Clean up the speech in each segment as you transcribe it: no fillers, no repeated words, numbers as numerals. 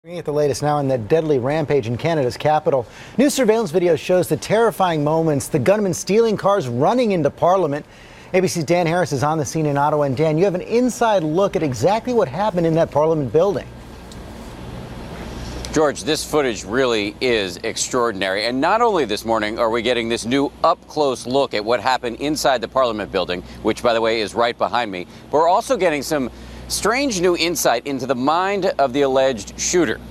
At the latest now in that deadly rampage in Canada's capital. New surveillance video shows the terrifying moments, the gunman stealing cars, running into Parliament. ABC's Dan Harris is on the scene in Ottawa. And Dan, you have an inside look at exactly what happened in that Parliament building. George, this footage really is extraordinary. And not only this morning are we getting this new up-close look at what happened inside the Parliament building, which, by the way, is right behind me, but we're also getting some strange new insight into the mind of the alleged shooter.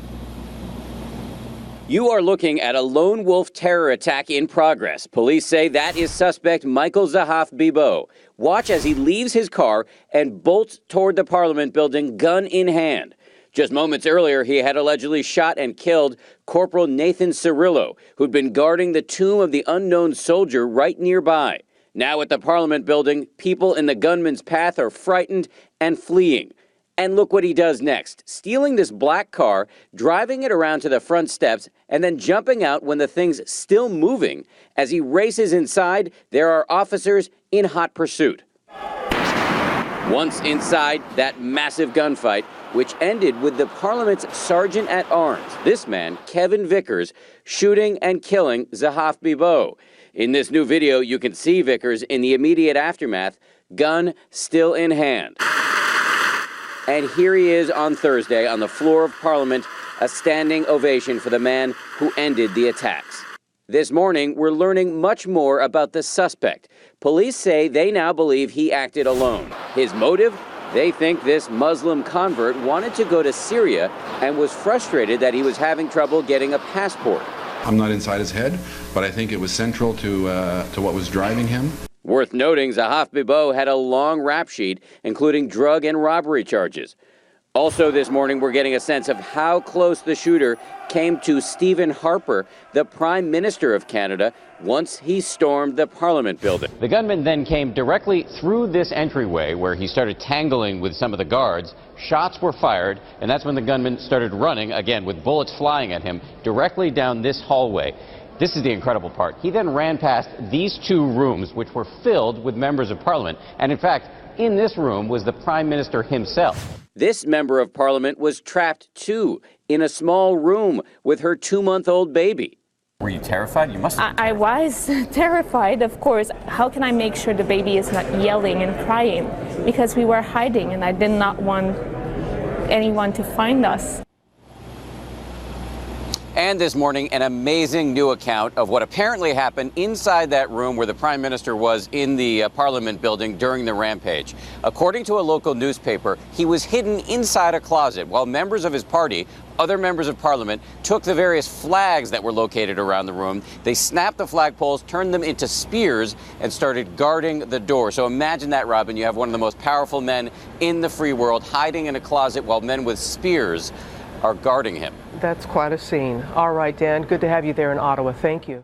You are looking at a lone wolf terror attack in progress. Police say that is suspect Michael Zahaf Bibo. Watch as he leaves his car and bolts toward the Parliament building, gun in hand. Just moments earlier, he had allegedly shot and killed Corporal Nathan Cirillo, who'd been guarding the tomb of the unknown soldier right nearby. Now at the Parliament building, people in the gunman's path are frightened and fleeing. And look what he does next, stealing this black car, driving it around to the front steps, and then jumping out when the thing's still moving. As he races inside, there are officers in hot pursuit. Once inside, that massive gunfight, which ended with the Parliament's Sergeant-at-Arms, this man, Kevin Vickers, shooting and killing Zahaf Bibo. In this new video, you can see Vickers in the immediate aftermath, gun still in hand. And here he is on Thursday on the floor of Parliament, a standing ovation for the man who ended the attacks. This morning, we're learning much more about the suspect. Police say they now believe he acted alone. His motive? They think this Muslim convert wanted to go to Syria and was frustrated that he was having trouble getting a passport. I'm not inside his head, but I think it was central to what was driving him. Worth noting, Zahaf Bibo had a long rap sheet, including drug and robbery charges. Also this morning, we're getting a sense of how close the shooter came to Stephen Harper, the Prime Minister of Canada, once he stormed the Parliament building. The gunman then came directly through this entryway where he started tangling with some of the guards. Shots were fired, and that's when the gunman started running, again with bullets flying at him, directly down this hallway. This is the incredible part. He then ran past these two rooms, which were filled with members of Parliament. And in fact, in this room was the Prime Minister himself. This member of Parliament was trapped, too, in a small room with her 2-month-old baby. Were you terrified? You must have been terrified. I was terrified, of course. How can I make sure the baby is not yelling and crying? Because we were hiding, and I did not want anyone to find us. And this morning, an amazing new account of what apparently happened inside that room where the Prime Minister was in the Parliament building during the rampage. According to a local newspaper, he was hidden inside a closet while members of his party, other members of Parliament, took the various flags that were located around the room. They snapped the flagpoles, turned them into spears, and started guarding the door. So imagine that, Robin. You have one of the most powerful men in the free world hiding in a closet while men with spears are guarding him. That's quite a scene. All right, Dan, good to have you there in Ottawa. Thank you.